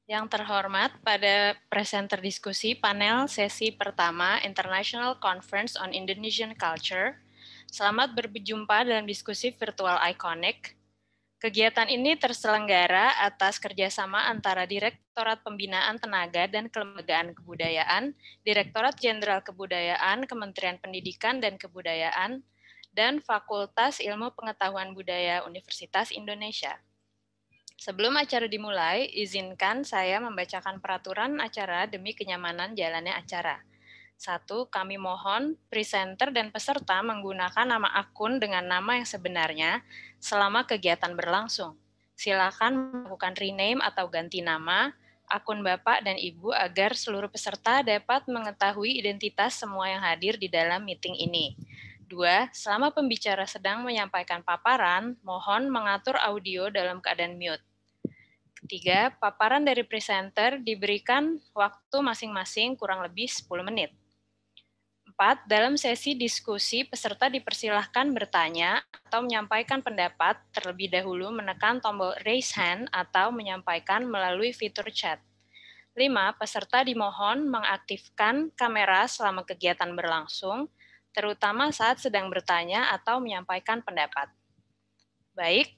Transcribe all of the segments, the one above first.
Yang terhormat, pada presenter diskusi panel sesi pertama International Conference on Indonesian Culture, selamat berjumpa dalam diskusi virtual Iconic. Kegiatan ini terselenggara atas kerjasama antara Direktorat Pembinaan Tenaga dan Kelembagaan Kebudayaan, Direktorat Jenderal Kebudayaan, Kementerian Pendidikan dan Kebudayaan, dan Fakultas Ilmu Pengetahuan Budaya Universitas Indonesia. Sebelum acara dimulai, izinkan saya membacakan peraturan acara demi kenyamanan jalannya acara. 1. Kami mohon presenter dan peserta menggunakan nama akun dengan nama yang sebenarnya selama kegiatan berlangsung. Silakan melakukan rename atau ganti nama akun Bapak dan Ibu agar seluruh peserta dapat mengetahui identitas semua yang hadir di dalam meeting ini. 2. Selama pembicara sedang menyampaikan paparan, mohon mengatur audio dalam keadaan mute. 3. Paparan dari presenter diberikan waktu masing-masing kurang lebih 10 menit. 4. Dalam sesi diskusi, peserta dipersilahkan bertanya atau menyampaikan pendapat terlebih dahulu menekan tombol raise hand atau menyampaikan melalui fitur chat. 5. Peserta dimohon mengaktifkan kamera selama kegiatan berlangsung, terutama saat sedang bertanya atau menyampaikan pendapat. Baik,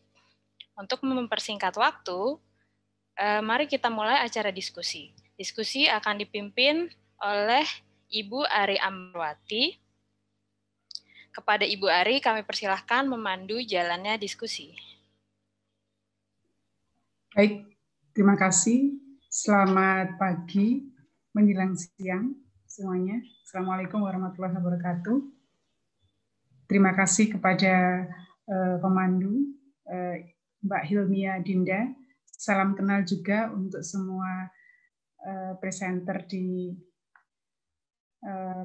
untuk mempersingkat waktu, mari kita mulai acara diskusi. Diskusi akan dipimpin oleh Ibu Ari Amrwati. Kepada Ibu Ari, kami persilahkan memandu jalannya diskusi. Baik, terima kasih. Selamat pagi menjelang siang semuanya. Assalamualaikum warahmatullahi wabarakatuh. Terima kasih kepada pemandu Mbak Hilmia Dinda. Salam kenal juga untuk semua presenter di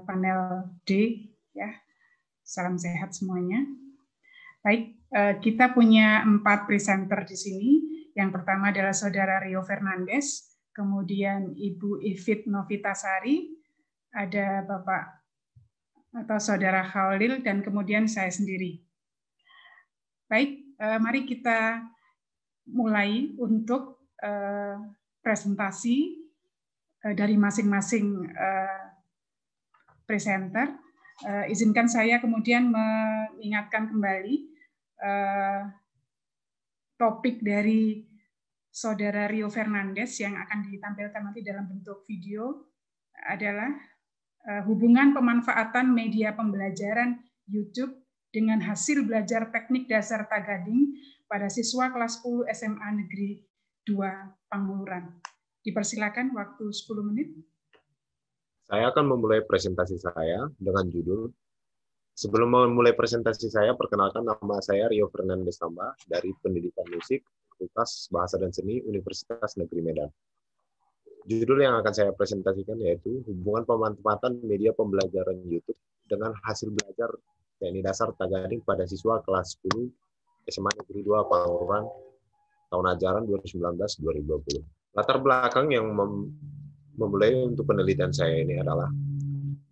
panel D, ya. Salam sehat semuanya. Baik, kita punya 4 presenter di sini. Yang pertama adalah Saudara Rio Fernandes, kemudian Ibu Ivit Novitasari, ada Bapak atau Saudara Khalil, dan kemudian saya sendiri. Baik, mari kita mulai untuk presentasi dari masing-masing presenter. Izinkan saya kemudian mengingatkan kembali topik dari Saudara Rio Fernandes yang akan ditampilkan nanti dalam bentuk video adalah hubungan pemanfaatan media pembelajaran YouTube dengan hasil belajar teknik dasar Tagading pada siswa kelas 10 SMA Negeri 2 Panguluran. Dipersilakan waktu 10 menit. Saya akan memulai presentasi saya dengan judul, sebelum memulai presentasi saya, perkenalkan nama saya Rio Fernandes Tamba dari Pendidikan Musik, Fakultas Bahasa dan Seni, Universitas Negeri Medan. Judul yang akan saya presentasikan yaitu hubungan pemanfaatan media pembelajaran YouTube dengan hasil belajar teknik dasar Tagading pada siswa kelas 10 SMA Negeri 2 Panguluran tahun ajaran 2019-2020. Latar belakang yang memulai untuk penelitian saya ini adalah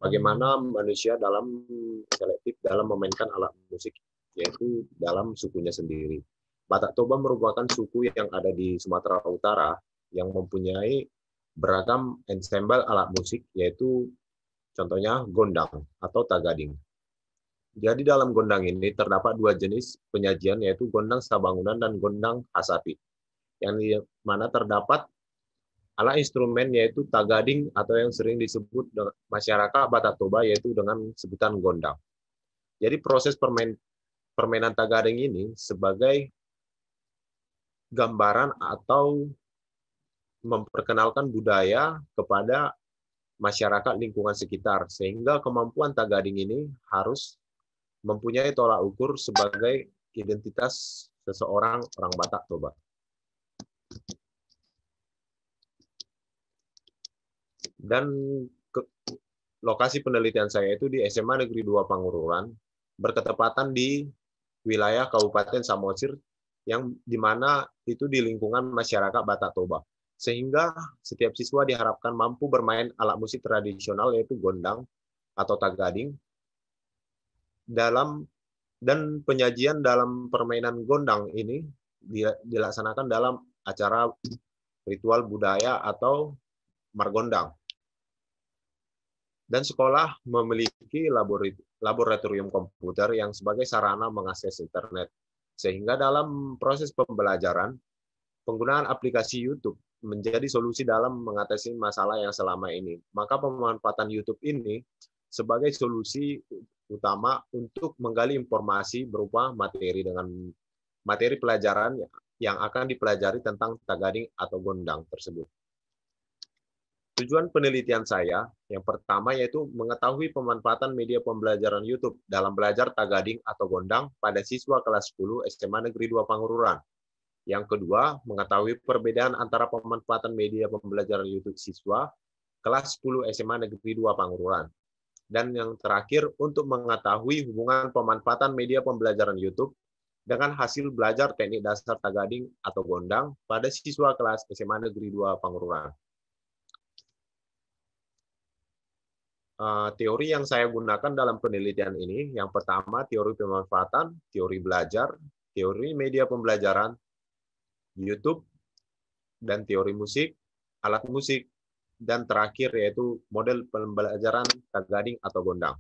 bagaimana manusia dalam selektif dalam memainkan alat musik, yaitu dalam sukunya sendiri. Batak Toba merupakan suku yang ada di Sumatera Utara yang mempunyai beragam ensemble alat musik, yaitu contohnya gondang atau tagading. Jadi dalam gondang ini terdapat 2 jenis penyajian, yaitu gondang sabangunan dan gondang hasapi, yang di mana terdapat alat instrumen yaitu tagading atau yang sering disebut masyarakat Batak Toba yaitu dengan sebutan gondang. Jadi proses permainan tagading ini sebagai gambaran atau memperkenalkan budaya kepada masyarakat lingkungan sekitar, sehingga kemampuan tagading ini harus mempunyai tolak ukur sebagai identitas seseorang orang Batak Toba. Dan lokasi penelitian saya itu di SMA Negeri 2 Pangururan, berketepatan di wilayah Kabupaten Samosir, yang di mana itu di lingkungan masyarakat Batak Toba. Sehingga setiap siswa diharapkan mampu bermain alat musik tradisional yaitu gondang atau tagading, dan penyajian dalam permainan gondang ini dilaksanakan dalam acara ritual budaya atau margondang. Dan sekolah memiliki laboratorium komputer yang sebagai sarana mengakses internet. Sehingga dalam proses pembelajaran, penggunaan aplikasi YouTube menjadi solusi dalam mengatasi masalah yang selama ini. Maka pemanfaatan YouTube ini sebagai solusi utama untuk menggali informasi berupa materi dengan materi pelajaran yang akan dipelajari tentang Tagading atau Gondang tersebut. Tujuan penelitian saya yang pertama yaitu mengetahui pemanfaatan media pembelajaran YouTube dalam belajar Tagading atau Gondang pada siswa kelas 10 SMA Negeri 2 Pangururan. Yang kedua, mengetahui perbedaan antara pemanfaatan media pembelajaran YouTube siswa kelas 10 SMA Negeri 2 Pangururan. Dan yang terakhir, untuk mengetahui hubungan pemanfaatan media pembelajaran YouTube dengan hasil belajar teknik dasar Tagading atau Gondang pada siswa kelas SMA Negeri 2 Pangururan. Teori yang saya gunakan dalam penelitian ini, yang pertama teori pemanfaatan, teori belajar, teori media pembelajaran, YouTube, dan teori musik, alat musik, dan terakhir yaitu model pembelajaran Tagading atau Gondang.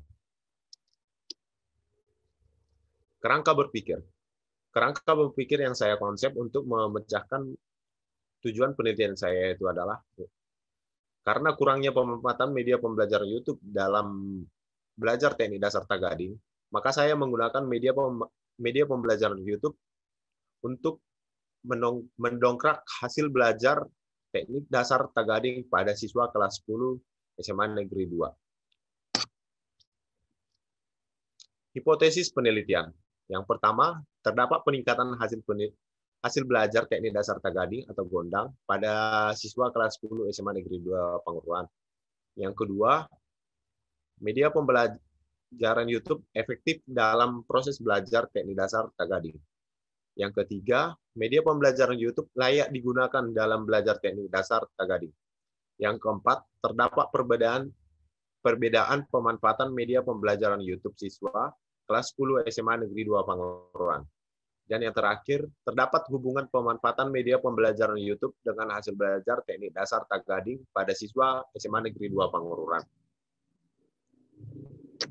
Kerangka berpikir. Kerangka berpikir yang saya konsep untuk memecahkan tujuan penelitian saya itu adalah karena kurangnya pemanfaatan media pembelajaran YouTube dalam belajar teknik dasar Tagading, maka saya menggunakan media pembelajaran YouTube untuk mendongkrak hasil belajar teknik dasar Tagading pada siswa kelas 10 SMA Negeri 2. Hipotesis penelitian. Yang pertama, terdapat peningkatan hasil belajar teknik dasar Tagading atau Gondang pada siswa kelas 10 SMA Negeri 2 Pangururan. Yang kedua, media pembelajaran YouTube efektif dalam proses belajar teknik dasar Tagading. Yang ketiga, media pembelajaran YouTube layak digunakan dalam belajar teknik dasar Tagading. Yang keempat, terdapat perbedaan pemanfaatan media pembelajaran YouTube siswa kelas 10 SMA Negeri 2 Pangururan. Dan yang terakhir, terdapat hubungan pemanfaatan media pembelajaran YouTube dengan hasil belajar teknik dasar Tagading pada siswa SMA Negeri 2 Pangururan.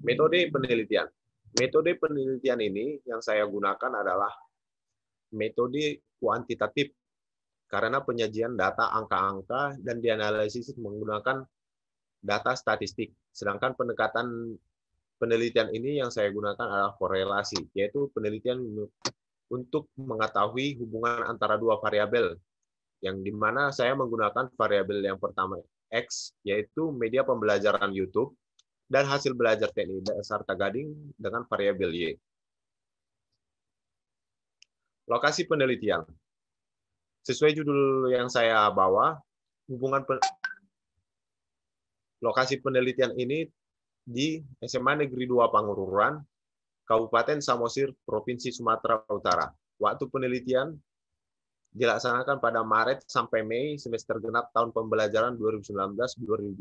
Metode penelitian. Metode penelitian ini yang saya gunakan adalah metode kuantitatif karena penyajian data angka-angka dan dianalisis menggunakan data statistik. Sedangkan pendekatan penelitian ini yang saya gunakan adalah korelasi, yaitu penelitian untuk mengetahui hubungan antara dua variabel, yang dimana saya menggunakan variabel yang pertama X, yaitu media pembelajaran YouTube, dan hasil belajar teknik dasar Tagading dengan variabel Y. Lokasi penelitian. Sesuai judul yang saya bawa, lokasi penelitian ini di SMA Negeri 2 Pangururan, Kabupaten Samosir, Provinsi Sumatera Utara. Waktu penelitian dilaksanakan pada Maret sampai Mei semester genap tahun pembelajaran 2019-2020.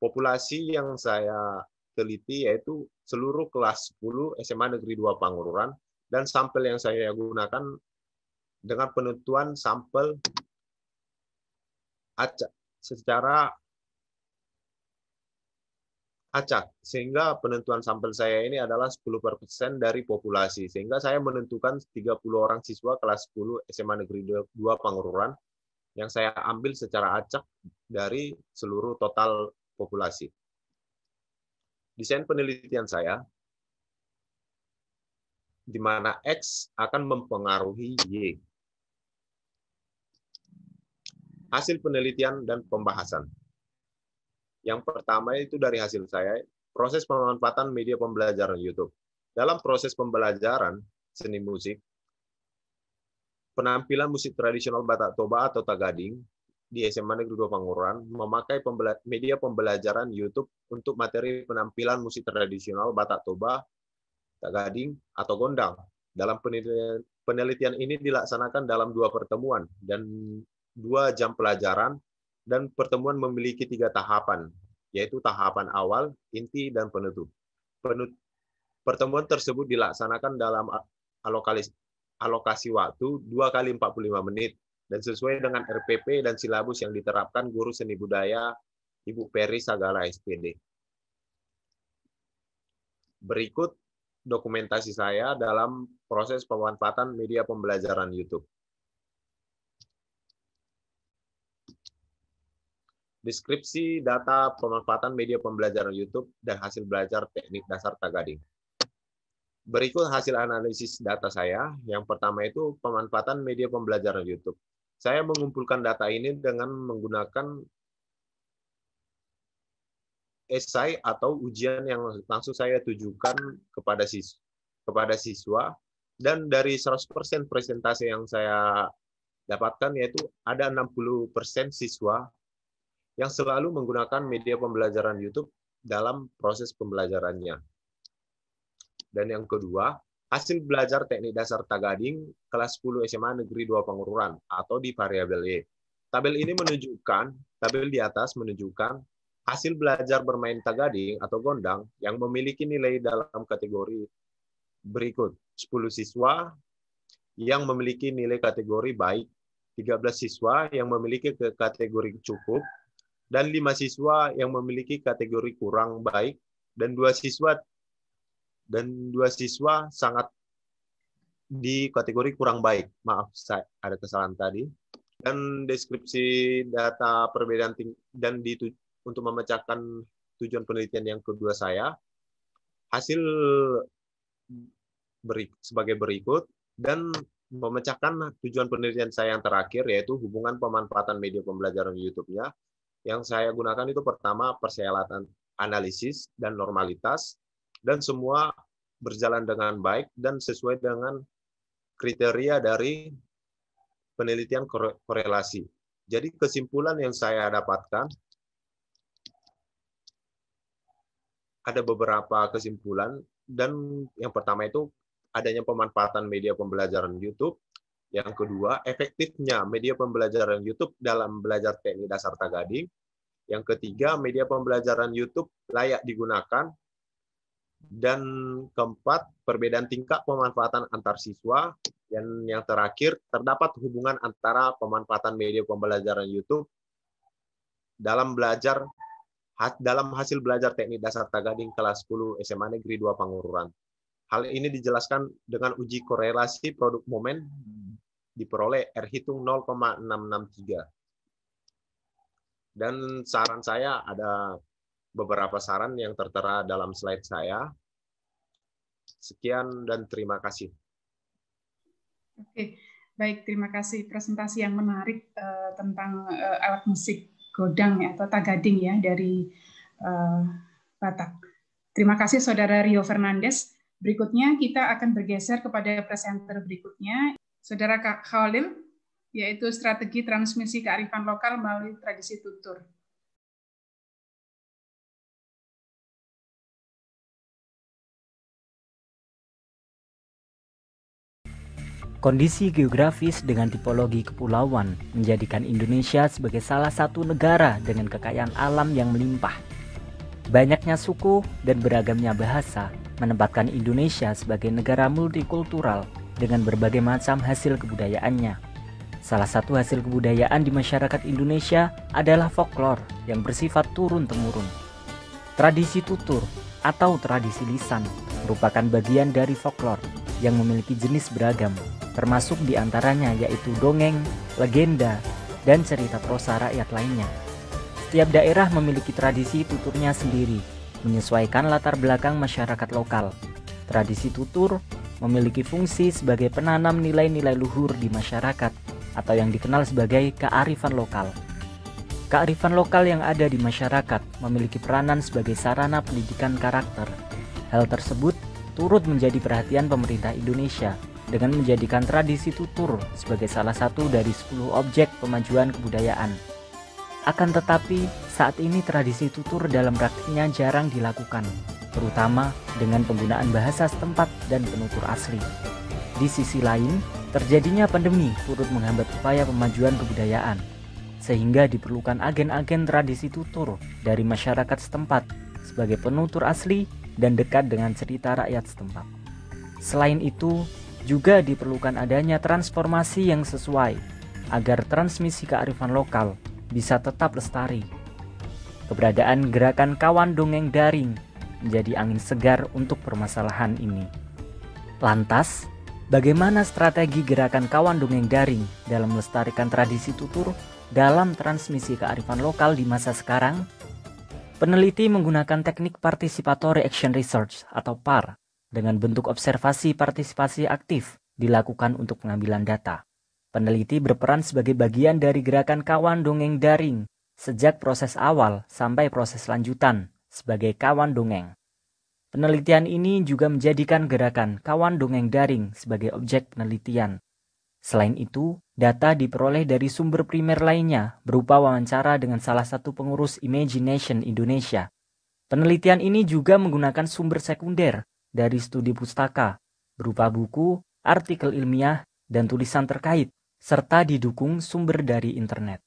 Populasi yang saya teliti yaitu seluruh kelas 10 SMA Negeri 2 Pangururan, dan sampel yang saya gunakan dengan penentuan sampel acak secara acak, sehingga penentuan sampel saya ini adalah 10% dari populasi, sehingga saya menentukan 30 orang siswa kelas 10 SMA Negeri 2 Pangururan yang saya ambil secara acak dari seluruh total populasi. Desain penelitian saya, di mana X akan mempengaruhi Y. Hasil penelitian dan pembahasan. Yang pertama itu dari hasil saya, proses pemanfaatan media pembelajaran YouTube. Dalam proses pembelajaran seni musik, penampilan musik tradisional Batak Toba atau Tagading di SMA Negeri 2 Pangururan memakai media pembelajaran YouTube untuk materi penampilan musik tradisional Batak Toba, Tagading, atau Gondang. Dalam penelitian ini dilaksanakan dalam 2 pertemuan dan 2 jam pelajaran, dan pertemuan memiliki 3 tahapan, yaitu tahapan awal, inti, dan penutup. Pertemuan tersebut dilaksanakan dalam alokasi waktu 2 kali 45 menit, dan sesuai dengan RPP dan silabus yang diterapkan Guru Seni Budaya Ibu Peri Sagala SPD. Berikut dokumentasi saya dalam proses pemanfaatan media pembelajaran YouTube. Deskripsi data pemanfaatan media pembelajaran YouTube dan hasil belajar teknik dasar Tagading. Berikut hasil analisis data saya. Yang pertama itu pemanfaatan media pembelajaran YouTube. Saya mengumpulkan data ini dengan menggunakan esai atau ujian yang langsung saya tujukan kepada siswa, dan dari 100% presentasi yang saya dapatkan yaitu ada 60% siswa yang selalu menggunakan media pembelajaran YouTube dalam proses pembelajarannya. Dan yang kedua, hasil belajar teknik dasar Tagading kelas 10 SMA Negeri 2 Pangururan atau di variabel Y. Tabel di atas menunjukkan hasil belajar bermain Tagading atau gondang yang memiliki nilai dalam kategori berikut. 10 siswa yang memiliki nilai kategori baik, 13 siswa yang memiliki kategori cukup, dan 5 siswa yang memiliki kategori kurang baik, dan 2 siswa sangat di kategori kurang baik. Maaf, ada kesalahan tadi. Dan deskripsi data perbedaan dan untuk memecahkan tujuan penelitian yang kedua saya, hasil sebagai berikut, dan memecahkan tujuan penelitian saya yang terakhir, yaitu hubungan pemanfaatan media pembelajaran YouTube-nya. Yang saya gunakan itu pertama persyaratan analisis dan normalitas, dan semua berjalan dengan baik dan sesuai dengan kriteria dari penelitian korelasi. Jadi kesimpulan yang saya dapatkan, ada beberapa kesimpulan, dan yang pertama itu adanya pemanfaatan media pembelajaran YouTube. Yang kedua, efektifnya media pembelajaran YouTube dalam belajar teknik dasar Tagading. Yang ketiga, media pembelajaran YouTube layak digunakan. Dan keempat, perbedaan tingkat pemanfaatan antar siswa. Dan yang terakhir, terdapat hubungan antara pemanfaatan media pembelajaran YouTube dalam hasil belajar teknik dasar Tagading kelas 10 SMA Negeri 2 Pangururan. Hal ini dijelaskan dengan uji korelasi produk momen diperoleh R hitung 0,663. Dan saran saya, ada beberapa saran yang tertera dalam slide saya. Sekian dan terima kasih. Oke, baik, terima kasih. Presentasi yang menarik tentang alat musik godang atau Tagading ya dari Batak. Terima kasih Saudara Rio Fernandes. Berikutnya kita akan bergeser kepada presenter berikutnya, Saudara Kak Khalil, yaitu strategi transmisi kearifan lokal melalui tradisi tutur. Kondisi geografis dengan tipologi kepulauan menjadikan Indonesia sebagai salah satu negara dengan kekayaan alam yang melimpah. Banyaknya suku dan beragamnya bahasa menempatkan Indonesia sebagai negara multikultural dengan berbagai macam hasil kebudayaannya. Salah satu hasil kebudayaan di masyarakat Indonesia adalah folklore yang bersifat turun-temurun. Tradisi tutur atau tradisi lisan merupakan bagian dari folklore yang memiliki jenis beragam, termasuk diantaranya yaitu dongeng, legenda, dan cerita prosa rakyat lainnya. Setiap daerah memiliki tradisi tuturnya sendiri, menyesuaikan latar belakang masyarakat lokal. Tradisi tutur memiliki fungsi sebagai penanam nilai-nilai luhur di masyarakat atau yang dikenal sebagai kearifan lokal. Kearifan lokal yang ada di masyarakat memiliki peranan sebagai sarana pendidikan karakter. Hal tersebut turut menjadi perhatian pemerintah Indonesia dengan menjadikan tradisi tutur sebagai salah satu dari 10 objek pemajuan kebudayaan. Akan tetapi, saat ini tradisi tutur dalam praktiknya jarang dilakukan, terutama dengan penggunaan bahasa setempat dan penutur asli. Di sisi lain, terjadinya pandemi turut menghambat upaya pemajuan kebudayaan, sehingga diperlukan agen-agen tradisi tutur dari masyarakat setempat sebagai penutur asli dan dekat dengan cerita rakyat setempat. Selain itu, juga diperlukan adanya transformasi yang sesuai, agar transmisi kearifan lokal bisa tetap lestari. Keberadaan gerakan kawan dongeng daring menjadi angin segar untuk permasalahan ini. Lantas, bagaimana strategi gerakan kawan dongeng daring dalam melestarikan tradisi tutur dalam transmisi kearifan lokal di masa sekarang? Peneliti menggunakan teknik Participatory Action Research atau PAR dengan bentuk observasi partisipasi aktif dilakukan untuk pengambilan data. Peneliti berperan sebagai bagian dari gerakan kawan dongeng daring sejak proses awal sampai proses lanjutan sebagai kawan dongeng. Penelitian ini juga menjadikan gerakan kawan dongeng daring sebagai objek penelitian. Selain itu, data diperoleh dari sumber primer lainnya berupa wawancara dengan salah satu pengurus Imagination Indonesia. Penelitian ini juga menggunakan sumber sekunder dari studi pustaka berupa buku, artikel ilmiah, dan tulisan terkait, serta didukung sumber dari internet.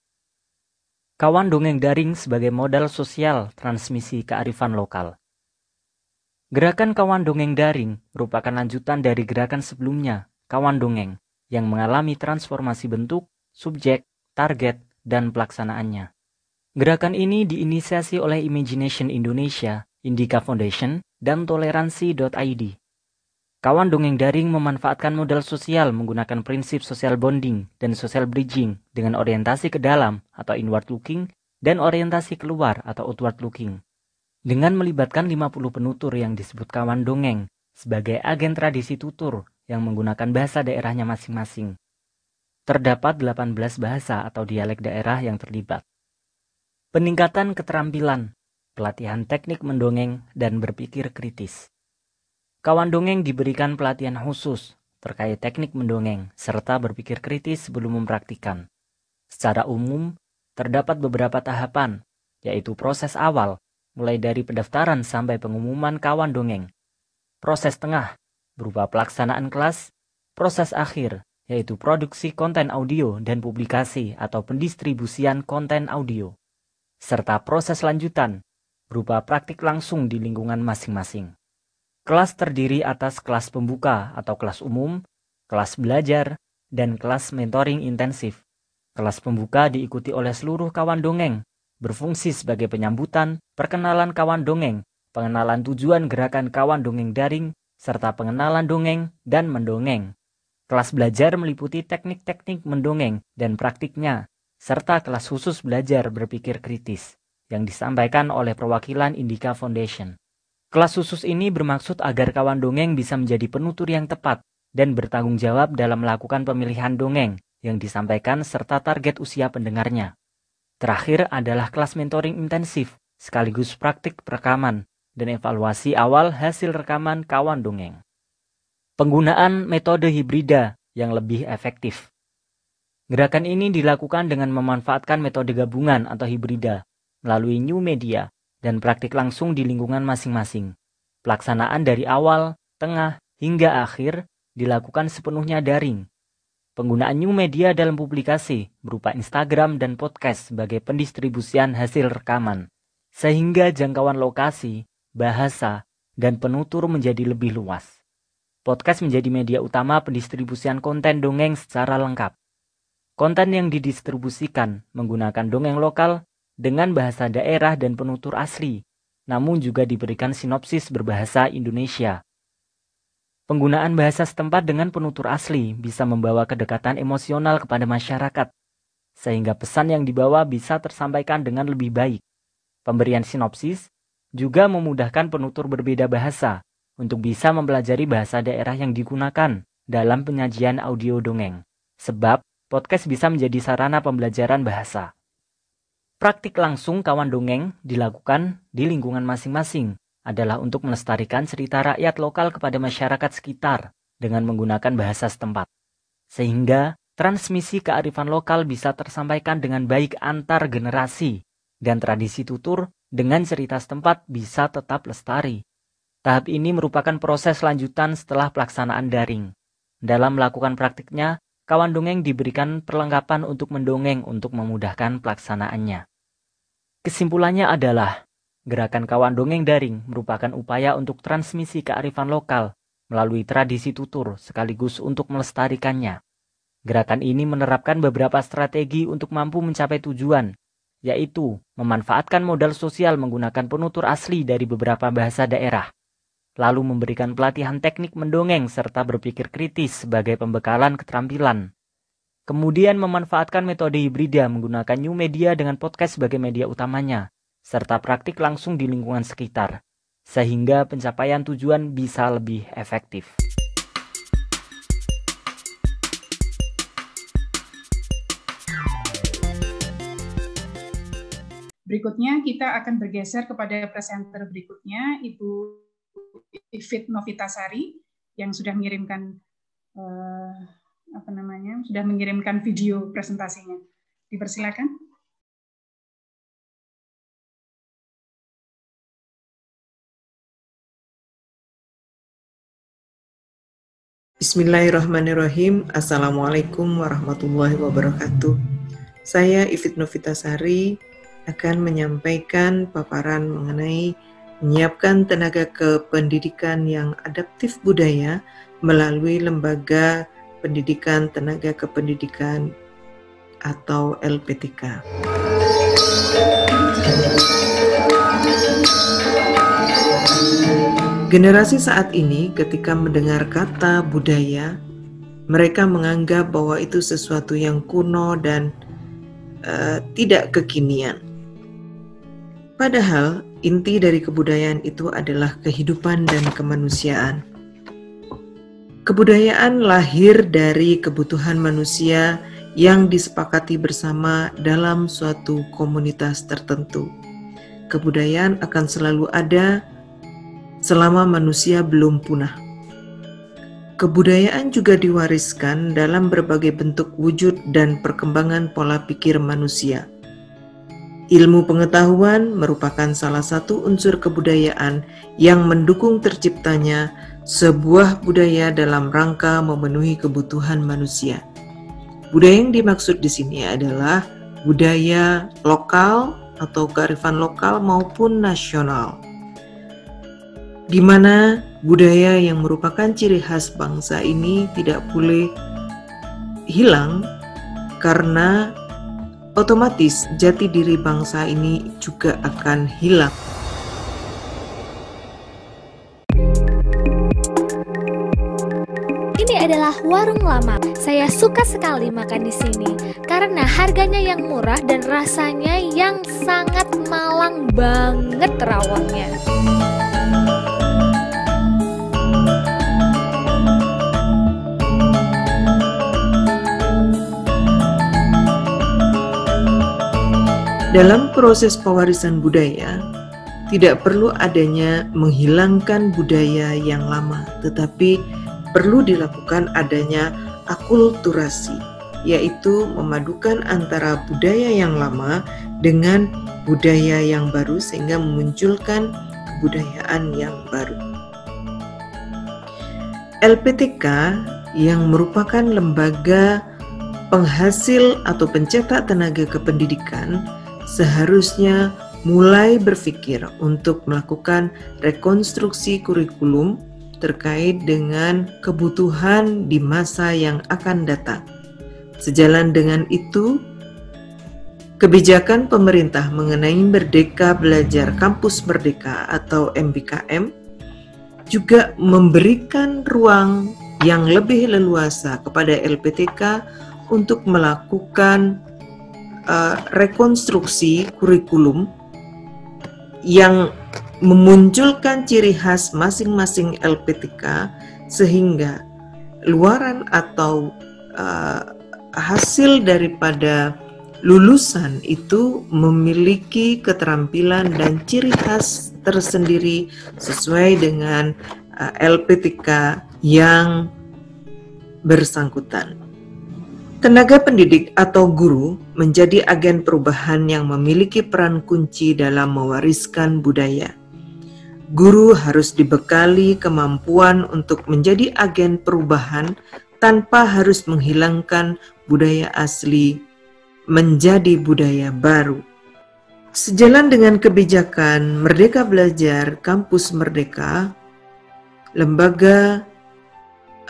Kawan dongeng daring sebagai modal sosial transmisi kearifan lokal. Gerakan kawan dongeng daring merupakan lanjutan dari gerakan sebelumnya, kawan dongeng, yang mengalami transformasi bentuk, subjek, target, dan pelaksanaannya. Gerakan ini diinisiasi oleh Imagination Indonesia, Indica Foundation, dan Toleransi.id. Kawan dongeng daring memanfaatkan modal sosial menggunakan prinsip social bonding dan social bridging dengan orientasi ke dalam atau inward looking dan orientasi keluar atau outward looking. Dengan melibatkan 50 penutur yang disebut kawan dongeng sebagai agen tradisi tutur yang menggunakan bahasa daerahnya masing-masing. Terdapat 18 bahasa atau dialek daerah yang terlibat. Peningkatan keterampilan, pelatihan teknik mendongeng, dan berpikir kritis. Kawan dongeng diberikan pelatihan khusus terkait teknik mendongeng serta berpikir kritis sebelum mempraktikkan. Secara umum, terdapat beberapa tahapan, yaitu proses awal, mulai dari pendaftaran sampai pengumuman kawan dongeng. Proses tengah, berupa pelaksanaan kelas. Proses akhir, yaitu produksi konten audio dan publikasi atau pendistribusian konten audio. Serta proses lanjutan, berupa praktik langsung di lingkungan masing-masing. Kelas terdiri atas kelas pembuka atau kelas umum, kelas belajar, dan kelas mentoring intensif. Kelas pembuka diikuti oleh seluruh kawan dongeng, berfungsi sebagai penyambutan, perkenalan kawan dongeng, pengenalan tujuan gerakan kawan dongeng daring, serta pengenalan dongeng dan mendongeng. Kelas belajar meliputi teknik-teknik mendongeng dan praktiknya, serta kelas khusus belajar berpikir kritis yang disampaikan oleh perwakilan Indica Foundation. Kelas khusus ini bermaksud agar kawan dongeng bisa menjadi penutur yang tepat dan bertanggung jawab dalam melakukan pemilihan dongeng yang disampaikan serta target usia pendengarnya. Terakhir adalah kelas mentoring intensif sekaligus praktik perekaman dan evaluasi awal hasil rekaman kawan dongeng. Penggunaan metode hibrida yang lebih efektif. Gerakan ini dilakukan dengan memanfaatkan metode gabungan atau hibrida melalui new media dan praktik langsung di lingkungan masing-masing. Pelaksanaan dari awal, tengah, hingga akhir dilakukan sepenuhnya daring. Penggunaan new media dalam publikasi berupa Instagram dan podcast sebagai pendistribusian hasil rekaman, sehingga jangkauan lokasi, bahasa, dan penutur menjadi lebih luas. Podcast menjadi media utama pendistribusian konten dongeng secara lengkap. Konten yang didistribusikan menggunakan dongeng lokal dengan bahasa daerah dan penutur asli, namun juga diberikan sinopsis berbahasa Indonesia. Penggunaan bahasa setempat dengan penutur asli bisa membawa kedekatan emosional kepada masyarakat, sehingga pesan yang dibawa bisa tersampaikan dengan lebih baik. Pemberian sinopsis juga memudahkan penutur berbeda bahasa untuk bisa mempelajari bahasa daerah yang digunakan dalam penyajian audio dongeng, sebab podcast bisa menjadi sarana pembelajaran bahasa. Praktik langsung kawan dongeng dilakukan di lingkungan masing-masing adalah untuk melestarikan cerita rakyat lokal kepada masyarakat sekitar dengan menggunakan bahasa setempat. Sehingga transmisi kearifan lokal bisa tersampaikan dengan baik antar generasi dan tradisi tutur dengan cerita setempat bisa tetap lestari. Tahap ini merupakan proses lanjutan setelah pelaksanaan daring. Dalam melakukan praktiknya, kawan dongeng diberikan perlengkapan untuk mendongeng untuk memudahkan pelaksanaannya. Kesimpulannya adalah, gerakan kawan dongeng daring merupakan upaya untuk transmisi kearifan lokal melalui tradisi tutur sekaligus untuk melestarikannya. Gerakan ini menerapkan beberapa strategi untuk mampu mencapai tujuan, yaitu memanfaatkan modal sosial menggunakan penutur asli dari beberapa bahasa daerah, lalu memberikan pelatihan teknik mendongeng serta berpikir kritis sebagai pembekalan keterampilan. Kemudian memanfaatkan metode hibrida menggunakan new media dengan podcast sebagai media utamanya, serta praktik langsung di lingkungan sekitar, sehingga pencapaian tujuan bisa lebih efektif. Berikutnya kita akan bergeser kepada presenter berikutnya, Ibu Ivit Novitasari, yang sudah mengirimkan video presentasinya. Dipersilakan. Bismillahirrahmanirrahim. Assalamualaikum warahmatullahi wabarakatuh. Saya Ivit Novitasari akan menyampaikan paparan mengenai menyiapkan tenaga kependidikan yang adaptif budaya melalui Lembaga Pendidikan Tenaga Kependidikan atau LPTK. Generasi saat ini ketika mendengar kata budaya, mereka menganggap bahwa itu sesuatu yang kuno dan tidak kekinian. Padahal inti dari kebudayaan itu adalah kehidupan dan kemanusiaan. Kebudayaan lahir dari kebutuhan manusia yang disepakati bersama dalam suatu komunitas tertentu. Kebudayaan akan selalu ada selama manusia belum punah. Kebudayaan juga diwariskan dalam berbagai bentuk wujud dan perkembangan pola pikir manusia. Ilmu pengetahuan merupakan salah satu unsur kebudayaan yang mendukung terciptanya sebuah budaya dalam rangka memenuhi kebutuhan manusia. Budaya yang dimaksud di sini adalah budaya lokal atau kearifan lokal maupun nasional, di mana budaya yang merupakan ciri khas bangsa ini tidak boleh hilang, karena otomatis jati diri bangsa ini juga akan hilang. Ini adalah warung lama. Saya suka sekali makan di sini karena harganya yang murah dan rasanya yang sangat malang banget rawonnya. Dalam proses pewarisan budaya, tidak perlu adanya menghilangkan budaya yang lama, tetapi perlu dilakukan adanya akulturasi, yaitu memadukan antara budaya yang lama dengan budaya yang baru sehingga memunculkan kebudayaan yang baru. LPTK yang merupakan lembaga penghasil atau pencetak tenaga kependidikan seharusnya mulai berpikir untuk melakukan rekonstruksi kurikulum terkait dengan kebutuhan di masa yang akan datang. Sejalan dengan itu, kebijakan pemerintah mengenai Merdeka Belajar Kampus Merdeka atau MBKM juga memberikan ruang yang lebih leluasa kepada LPTK untuk melakukan rekonstruksi kurikulum yang memunculkan ciri khas masing-masing LPTK, sehingga luaran atau hasil daripada lulusan itu memiliki keterampilan dan ciri khas tersendiri sesuai dengan LPTK yang bersangkutan. Tenaga pendidik atau guru menjadi agen perubahan yang memiliki peran kunci dalam mewariskan budaya. Guru harus dibekali kemampuan untuk menjadi agen perubahan tanpa harus menghilangkan budaya asli menjadi budaya baru. Sejalan dengan kebijakan Merdeka Belajar Kampus Merdeka, Lembaga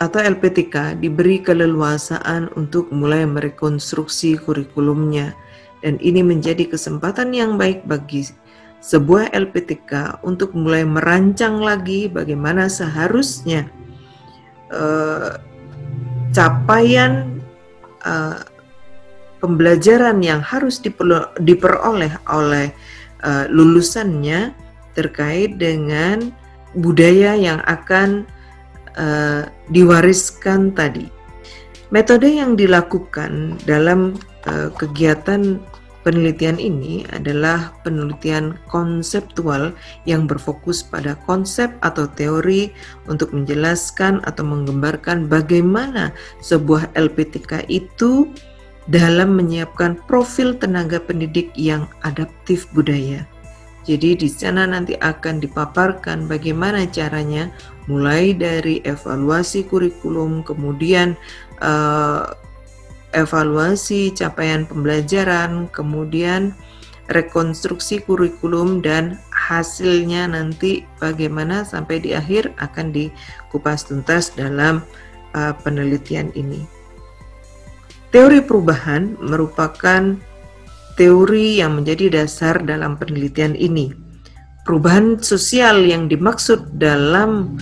atau LPTK diberi keleluasaan untuk mulai merekonstruksi kurikulumnya, dan ini menjadi kesempatan yang baik bagi sebuah LPTK untuk mulai merancang lagi bagaimana seharusnya capaian pembelajaran yang harus diperoleh oleh lulusannya terkait dengan budaya yang akan diwariskan tadi. Metode yang dilakukan dalam kegiatan penelitian ini adalah penelitian konseptual yang berfokus pada konsep atau teori untuk menjelaskan atau menggambarkan bagaimana sebuah LPTK itu dalam menyiapkan profil tenaga pendidik yang adaptif budaya. Jadi di sana nanti akan dipaparkan bagaimana caranya, mulai dari evaluasi kurikulum, kemudian evaluasi capaian pembelajaran, kemudian rekonstruksi kurikulum, dan hasilnya nanti bagaimana sampai di akhir akan dikupas tuntas dalam penelitian ini. Teori perubahan merupakan teori yang menjadi dasar dalam penelitian ini. Perubahan sosial yang dimaksud dalam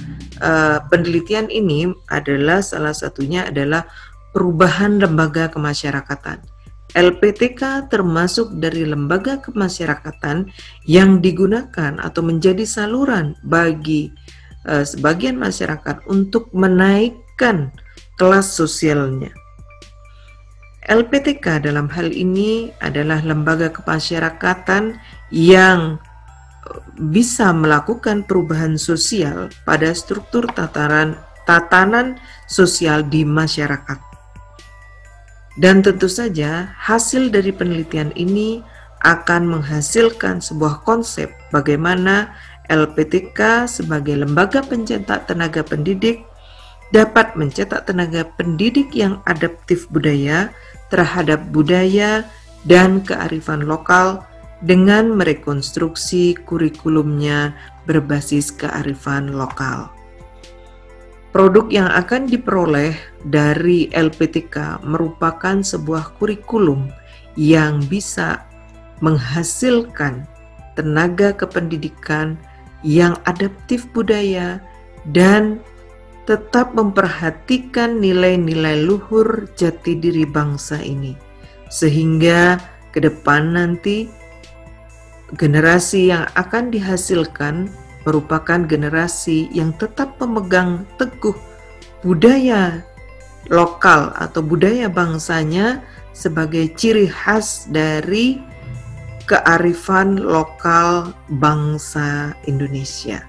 penelitian ini adalah salah satunya adalah perubahan lembaga kemasyarakatan. LPTK termasuk dari lembaga kemasyarakatan yang digunakan atau menjadi saluran bagi sebagian masyarakat untuk menaikkan kelas sosialnya. LPTK dalam hal ini adalah lembaga kemasyarakatan yang bisa melakukan perubahan sosial pada struktur tatanan sosial di masyarakat. Dan tentu saja hasil dari penelitian ini akan menghasilkan sebuah konsep bagaimana LPTK sebagai lembaga pencetak tenaga pendidik dapat mencetak tenaga pendidik yang adaptif budaya terhadap budaya dan kearifan lokal dengan merekonstruksi kurikulumnya berbasis kearifan lokal. Produk yang akan diperoleh dari LPTK merupakan sebuah kurikulum yang bisa menghasilkan tenaga kependidikan yang adaptif budaya dan tetap memperhatikan nilai-nilai luhur jati diri bangsa ini, sehingga ke depan nanti generasi yang akan dihasilkan merupakan generasi yang tetap memegang teguh budaya lokal atau budaya bangsanya sebagai ciri khas dari kearifan lokal bangsa Indonesia.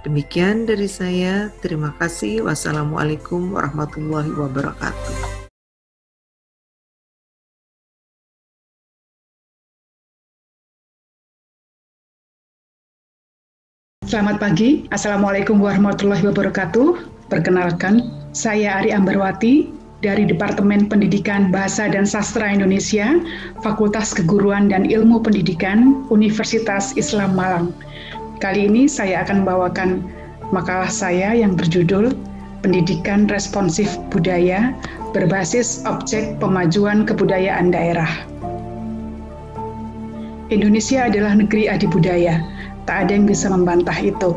Demikian dari saya, terima kasih. Wassalamualaikum warahmatullahi wabarakatuh. Selamat pagi, Assalamualaikum warahmatullahi wabarakatuh. Perkenalkan, saya Ari Ambarwati dari Departemen Pendidikan Bahasa dan Sastra Indonesia, Fakultas Keguruan dan Ilmu Pendidikan, Universitas Islam Malang. Kali ini saya akan membawakan makalah saya yang berjudul Pendidikan Responsif Budaya berbasis objek pemajuan kebudayaan daerah. Indonesia adalah negeri adibudaya. Tak ada yang bisa membantah itu.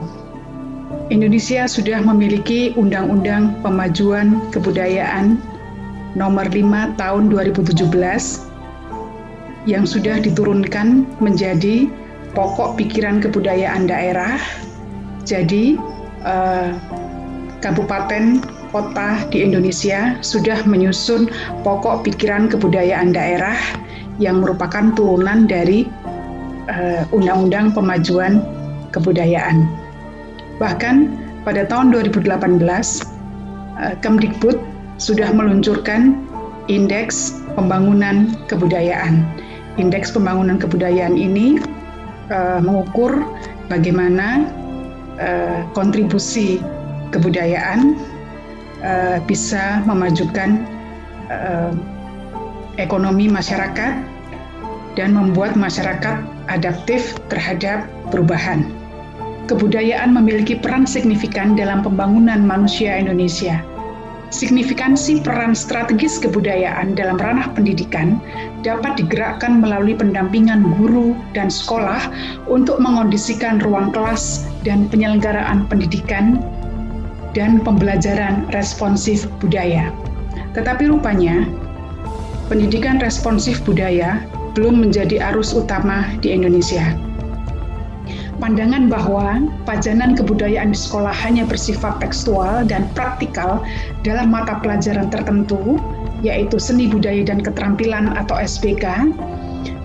Indonesia sudah memiliki Undang-Undang Pemajuan Kebudayaan Nomor 5 Tahun 2017 yang sudah diturunkan menjadi pokok pikiran kebudayaan daerah. Jadi, kabupaten kota di Indonesia sudah menyusun pokok pikiran kebudayaan daerah yang merupakan turunan dari Undang-Undang Pemajuan Kebudayaan. Bahkan pada tahun 2018, Kemdikbud sudah meluncurkan Indeks Pembangunan Kebudayaan. Indeks Pembangunan Kebudayaan ini mengukur bagaimana kontribusi kebudayaan bisa memajukan ekonomi masyarakat dan membuat masyarakat adaptif terhadap perubahan. Kebudayaan memiliki peran signifikan dalam pembangunan manusia Indonesia. Signifikansi peran strategis kebudayaan dalam ranah pendidikan dapat digerakkan melalui pendampingan guru dan sekolah untuk mengondisikan ruang kelas dan penyelenggaraan pendidikan dan pembelajaran responsif budaya. Tetapi rupanya, pendidikan responsif budaya belum menjadi arus utama di Indonesia. Pandangan bahwa pajanan kebudayaan di sekolah hanya bersifat tekstual dan praktikal dalam mata pelajaran tertentu, yaitu seni budaya dan keterampilan atau SBK,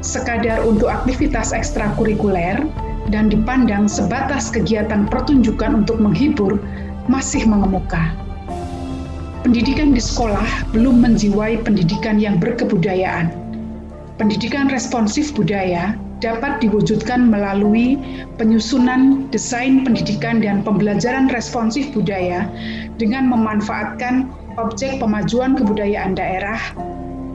sekadar untuk aktivitas ekstrakurikuler, dan dipandang sebatas kegiatan pertunjukan untuk menghibur, masih mengemuka. Pendidikan di sekolah belum menjiwai pendidikan yang berkebudayaan. Pendidikan responsif budaya dapat diwujudkan melalui penyusunan desain pendidikan dan pembelajaran responsif budaya dengan memanfaatkan objek pemajuan kebudayaan daerah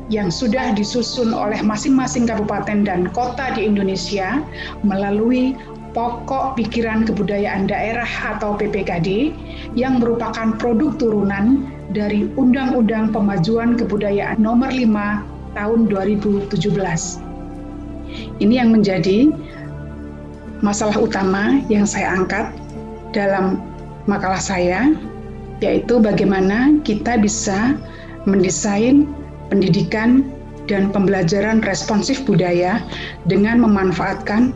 yang sudah disusun oleh masing-masing kabupaten dan kota di Indonesia melalui Pokok Pikiran Kebudayaan Daerah atau PPKD yang merupakan produk turunan dari Undang-Undang Pemajuan Kebudayaan Nomor 5 tahun 2017. Ini yang menjadi masalah utama yang saya angkat dalam makalah saya, yaitu bagaimana kita bisa mendesain pendidikan dan pembelajaran responsif budaya dengan memanfaatkan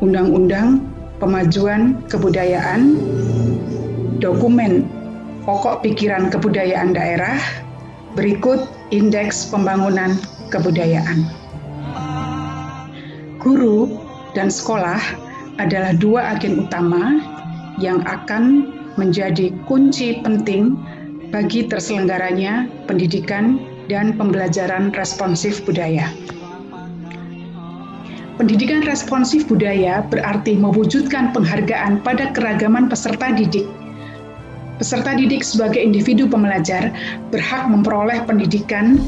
Undang-Undang Pemajuan Kebudayaan, dokumen Pokok Pikiran Kebudayaan Daerah, berikut Indeks Pembangunan Kebudayaan. Guru dan sekolah adalah dua agen utama yang akan menjadi kunci penting bagi terselenggaranya pendidikan dan pembelajaran responsif budaya. Pendidikan responsif budaya berarti mewujudkan penghargaan pada keragaman peserta didik. Peserta didik sebagai individu pembelajar berhak memperoleh pendidikan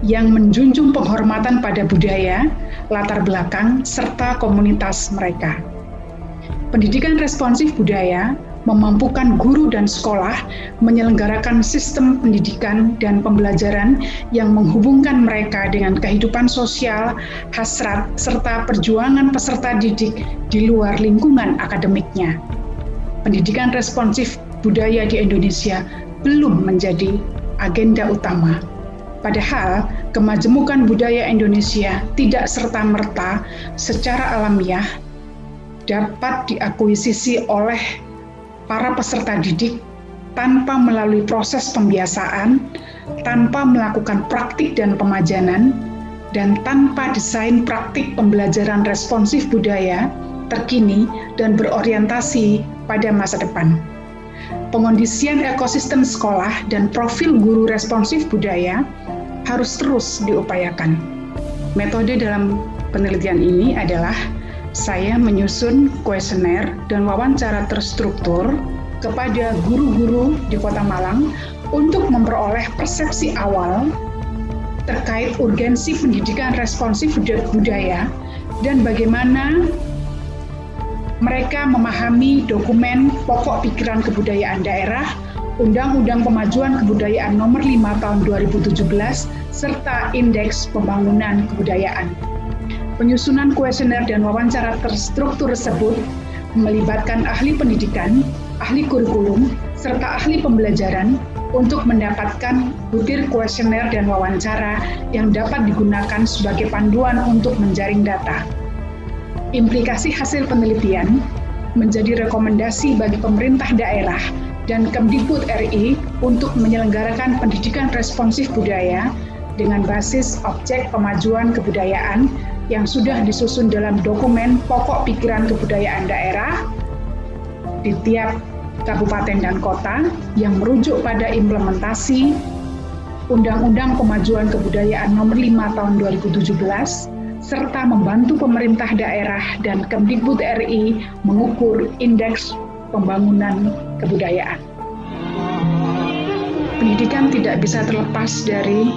yang menjunjung penghormatan pada budaya, latar belakang, serta komunitas mereka. Pendidikan responsif budaya memampukan guru dan sekolah menyelenggarakan sistem pendidikan dan pembelajaran yang menghubungkan mereka dengan kehidupan sosial, hasrat, serta perjuangan peserta didik di luar lingkungan akademiknya. Pendidikan responsif budaya di Indonesia belum menjadi agenda utama. Padahal, kemajemukan budaya Indonesia tidak serta-merta secara alamiah dapat diakuisisi oleh para peserta didik tanpa melalui proses pembiasaan, tanpa melakukan praktik dan pemajanan, dan tanpa desain praktik pembelajaran responsif budaya terkini dan berorientasi pada masa depan. Pengondisian ekosistem sekolah dan profil guru responsif budaya harus terus diupayakan. Metode dalam penelitian ini adalah saya menyusun kuesioner dan wawancara terstruktur kepada guru-guru di Kota Malang untuk memperoleh persepsi awal terkait urgensi pendidikan responsif budaya dan bagaimana mereka memahami dokumen Pokok Pikiran Kebudayaan Daerah, Undang-Undang Pemajuan Kebudayaan Nomor 5 Tahun 2017, serta Indeks Pembangunan Kebudayaan. Penyusunan kuesioner dan wawancara terstruktur tersebut melibatkan ahli pendidikan, ahli kurikulum, serta ahli pembelajaran untuk mendapatkan butir kuesioner dan wawancara yang dapat digunakan sebagai panduan untuk menjaring data. Implikasi hasil penelitian menjadi rekomendasi bagi pemerintah daerah dan Kemdikbud RI untuk menyelenggarakan pendidikan responsif budaya dengan basis objek pemajuan kebudayaan yang sudah disusun dalam dokumen Pokok Pikiran Kebudayaan Daerah di tiap kabupaten dan kota yang merujuk pada implementasi Undang-Undang Pemajuan Kebudayaan Nomor 5 Tahun 2017 serta membantu pemerintah daerah dan Kemdikbud RI mengukur Indeks Pembangunan Kebudayaan. Pendidikan tidak bisa terlepas dari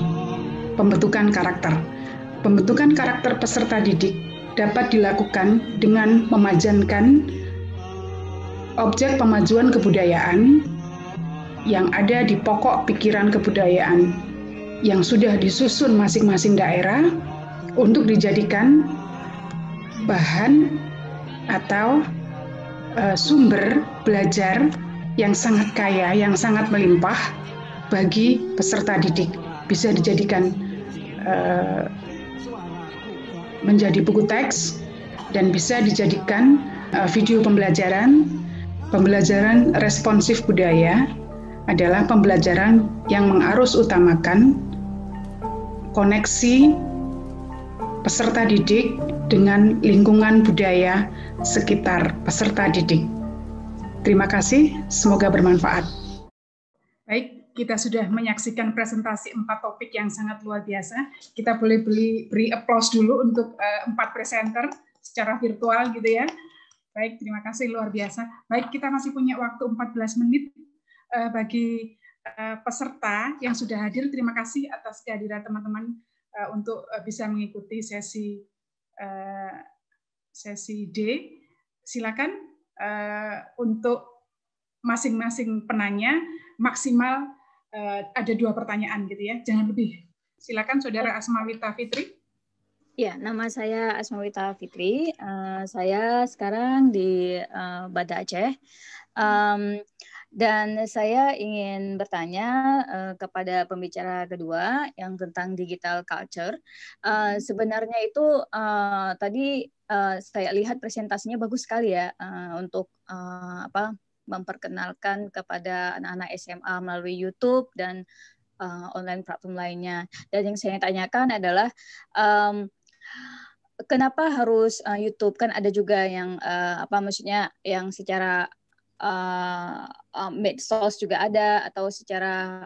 pembentukan karakter. Pembentukan karakter peserta didik dapat dilakukan dengan memajankan objek pemajuan kebudayaan yang ada di pokok pikiran kebudayaan yang sudah disusun masing-masing daerah untuk dijadikan bahan atau sumber belajar yang sangat kaya, yang sangat melimpah bagi peserta didik. Bisa dijadikan menjadi buku teks dan bisa dijadikan video pembelajaran. Pembelajaran responsif budaya adalah pembelajaran yang mengarus utamakan koneksi peserta didik dengan lingkungan budaya sekitar peserta didik. Terima kasih, semoga bermanfaat. Baik, kita sudah menyaksikan presentasi 4 topik yang sangat luar biasa. Kita boleh beri applause dulu untuk 4 presenter secara virtual gitu ya. Baik, terima kasih, luar biasa. Baik, kita masih punya waktu 14 menit bagi peserta yang sudah hadir. Terima kasih atas kehadiran teman-teman untuk bisa mengikuti sesi D. Silakan untuk masing-masing penanya maksimal ada 2 pertanyaan gitu ya, jangan lebih. Silakan Saudara Asmawita Fitri. Ya, nama saya Asmawita Fitri. Saya sekarang di Banda Aceh. Dan saya ingin bertanya kepada pembicara kedua yang tentang digital culture. Sebenarnya itu tadi saya lihat presentasinya bagus sekali ya untuk memperkenalkan kepada anak-anak SMA melalui YouTube dan online platform lainnya. Dan yang saya tanyakan adalah kenapa harus YouTube? Kan ada juga yang maksudnya yang secara medsos juga ada, atau secara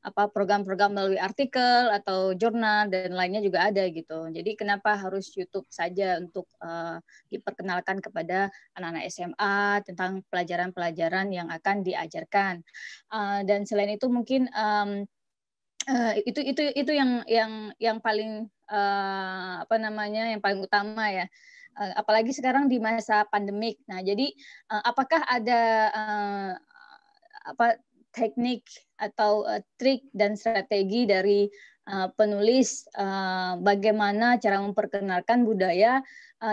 program-program melalui artikel atau jurnal dan lainnya juga ada gitu. Jadi kenapa harus YouTube saja untuk diperkenalkan kepada anak-anak SMA tentang pelajaran-pelajaran yang akan diajarkan. Dan selain itu mungkin itu yang paling yang paling utama ya. Apalagi sekarang di masa pandemik. Nah, jadi apakah ada teknik atau trik dan strategi dari penulis bagaimana cara memperkenalkan budaya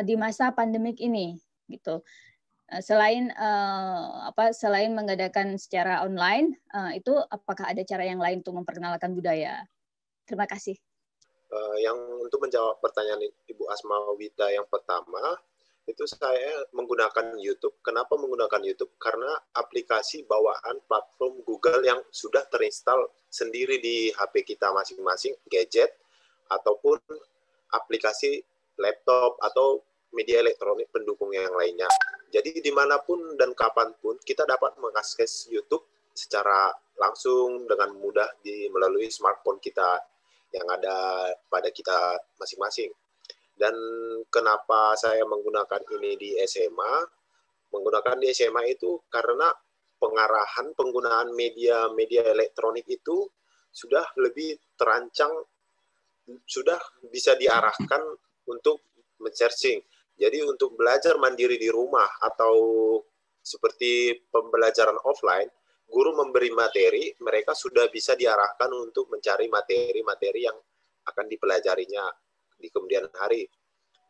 di masa pandemik ini, gitu. Selain selain mengadakan secara online, itu apakah ada cara yang lain untuk memperkenalkan budaya? Terima kasih. Yang untuk menjawab pertanyaan Ibu Asmawita yang pertama, itu saya menggunakan YouTube. Kenapa menggunakan YouTube? Karena aplikasi bawaan platform Google yang sudah terinstall sendiri di HP kita masing-masing, gadget, ataupun aplikasi laptop atau media elektronik pendukung yang lainnya. Jadi dimanapun dan kapanpun kita dapat mengakses YouTube secara langsung dengan mudah melalui smartphone kita yang ada pada kita masing-masing. Dan kenapa saya menggunakan ini di SMA? Menggunakan di SMA itu karena pengarahan penggunaan media elektronik itu sudah lebih terancang, sudah bisa diarahkan untuk men-searching. Jadi untuk belajar mandiri di rumah atau seperti pembelajaran offline, guru memberi materi, mereka sudah bisa diarahkan untuk mencari materi-materi yang akan dipelajarinya di kemudian hari.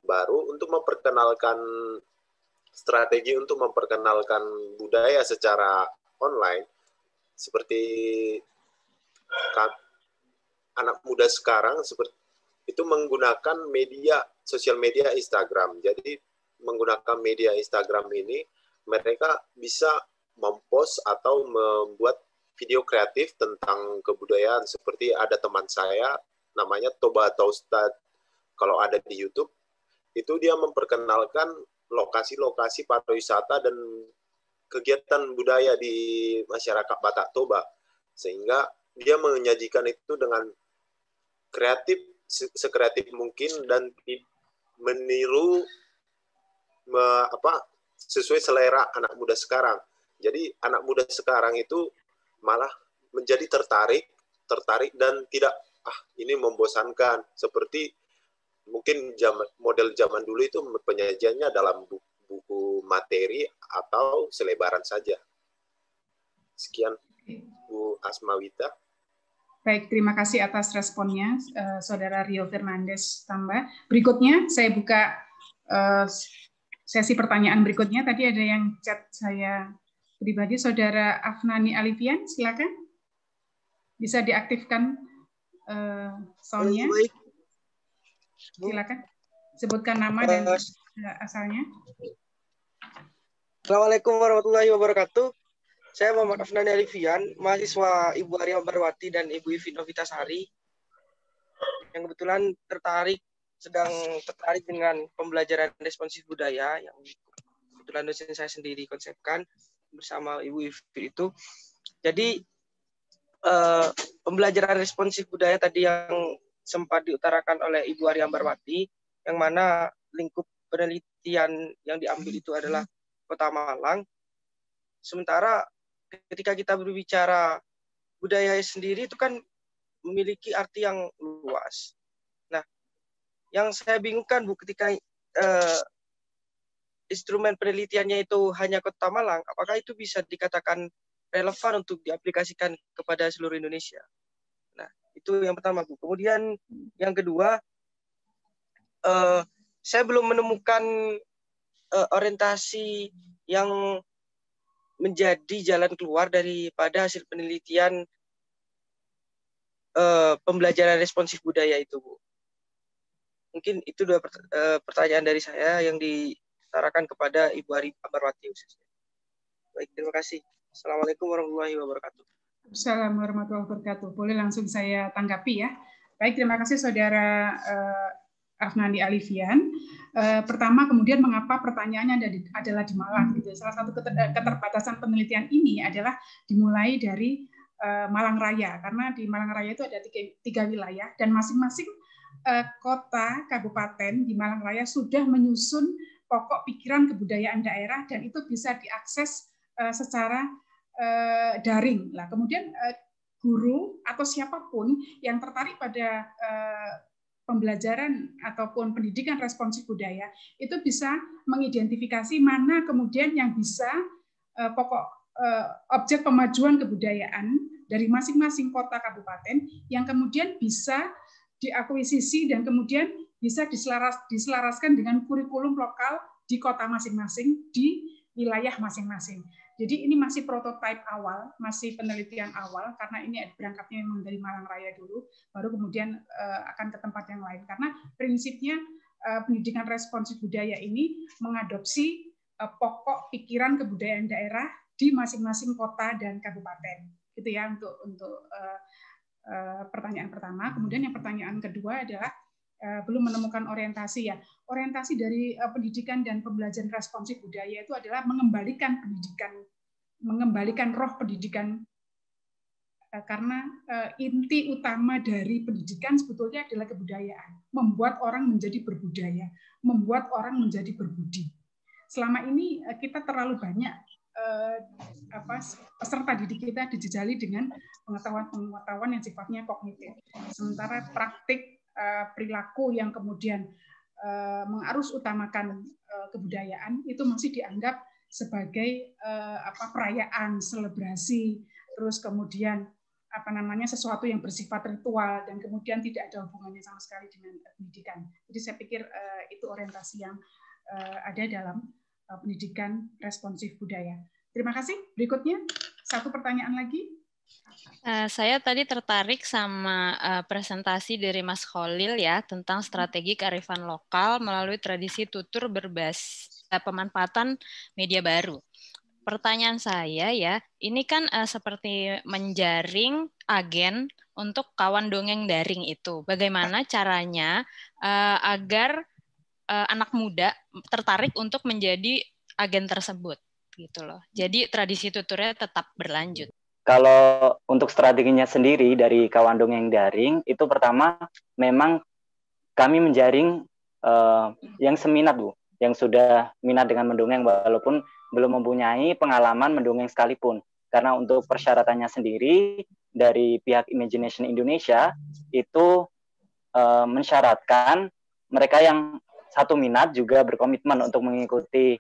Baru untuk memperkenalkan strategi untuk memperkenalkan budaya secara online, seperti anak muda sekarang itu menggunakan sosial media Instagram. Jadi menggunakan media Instagram ini, mereka bisa mempost atau membuat video kreatif tentang kebudayaan. Seperti ada teman saya, namanya Toba Taustad, kalau ada di YouTube, itu dia memperkenalkan lokasi-lokasi pariwisata dan kegiatan budaya di masyarakat Batak Toba. Sehingga dia menyajikan itu dengan kreatif, sekreatif mungkin, dan meniru sesuai selera anak muda sekarang. Jadi anak muda sekarang itu malah menjadi tertarik dan tidak ini membosankan, seperti mungkin model zaman dulu itu penyajiannya dalam buku materi atau selebaran saja. Sekian. Bu Asmawita. Baik, terima kasih atas responnya, Saudara Rio Fernandes Tamba. Berikutnya saya buka sesi pertanyaan berikutnya. Tadi ada yang chat saya pribadi, Saudara Afnani Alifian, silakan. Bisa diaktifkan soundnya. Silakan. Sebutkan nama dan asalnya. Assalamualaikum warahmatullahi wabarakatuh. Saya Muhammad Afnani Alifian, mahasiswa Ibu Arya Ambarwati dan Ibu Ivi Novitasari, yang kebetulan sedang tertarik dengan pembelajaran responsif budaya yang kebetulan dosen saya sendiri konsepkan bersama Ibu Ivi itu. Jadi pembelajaran responsif budaya tadi yang sempat diutarakan oleh Ibu Arya Ambarwati, yang mana lingkup penelitian yang diambil itu adalah Kota Malang. Sementara ketika kita berbicara budaya sendiri itu kan memiliki arti yang luas. Nah, yang saya bingungkan Bu, ketika instrumen penelitiannya itu hanya Kota Malang, apakah itu bisa dikatakan relevan untuk diaplikasikan kepada seluruh Indonesia? Nah, itu yang pertama Bu. Kemudian yang kedua, saya belum menemukan orientasi yang menjadi jalan keluar daripada hasil penelitian pembelajaran responsif budaya itu, Bu. Mungkin itu dua pertanyaan dari saya yang diutarakan kepada Ibu Arya Ambarwati khususnya. Baik, terima kasih. Assalamualaikum warahmatullahi wabarakatuh. Assalamualaikum warahmatullahi wabarakatuh. Boleh langsung saya tanggapi ya. Baik, terima kasih Saudara Afnani Alifian. Pertama, kemudian mengapa pertanyaannya adalah di Malang? Gitu. Salah satu keterbatasan penelitian ini adalah dimulai dari Malang Raya, karena di Malang Raya itu ada tiga wilayah dan masing-masing kota kabupaten di Malang Raya sudah menyusun pokok pikiran kebudayaan daerah dan itu bisa diakses secara daring. Nah, kemudian guru atau siapapun yang tertarik pada pembelajaran ataupun pendidikan responsif budaya itu bisa mengidentifikasi mana kemudian yang bisa pokok objek pemajuan kebudayaan dari masing-masing kota kabupaten yang kemudian bisa diakuisisi dan kemudian bisa diselaraskan dengan kurikulum lokal di kota masing-masing, di wilayah masing-masing. Jadi ini masih prototipe awal, masih penelitian awal, karena ini berangkatnya memang dari Malang Raya dulu, baru kemudian akan ke tempat yang lain. Karena prinsipnya pendidikan responsif budaya ini mengadopsi pokok pikiran kebudayaan daerah di masing-masing kota dan kabupaten. Gitu ya untuk pertanyaan pertama. Kemudian yang pertanyaan kedua adalah belum menemukan orientasi ya. Orientasi dari pendidikan dan pembelajaran responsif budaya itu adalah mengembalikan roh pendidikan, karena inti utama dari pendidikan sebetulnya adalah kebudayaan, membuat orang menjadi berbudaya, membuat orang menjadi berbudi. Selama ini kita terlalu banyak peserta didik kita dijejali dengan pengetahuan yang sifatnya kognitif, sementara praktik perilaku yang kemudian mengarus utamakan kebudayaan itu masih dianggap sebagai perayaan, selebrasi, terus kemudian sesuatu yang bersifat ritual dan kemudian tidak ada hubungannya sama sekali dengan pendidikan. Jadi saya pikir itu orientasi yang ada dalam pendidikan responsif budaya. Terima kasih. Berikutnya satu pertanyaan lagi. Saya tadi tertarik sama presentasi dari Mas Khalil ya tentang strategi kearifan lokal melalui tradisi tutur berbasis pemanfaatan media baru. Pertanyaan saya ya, ini kan seperti menjaring agen untuk kawan dongeng daring itu. Bagaimana caranya agar anak muda tertarik untuk menjadi agen tersebut gitu loh. Jadi tradisi tuturnya tetap berlanjut. Kalau untuk strateginya sendiri dari kawan dongeng daring, itu pertama memang kami menjaring yang seminat Bu, yang sudah minat dengan mendongeng walaupun belum mempunyai pengalaman mendongeng sekalipun. Karena untuk persyaratannya sendiri dari pihak Imagination Indonesia itu mensyaratkan mereka yang satu minat juga berkomitmen untuk mengikuti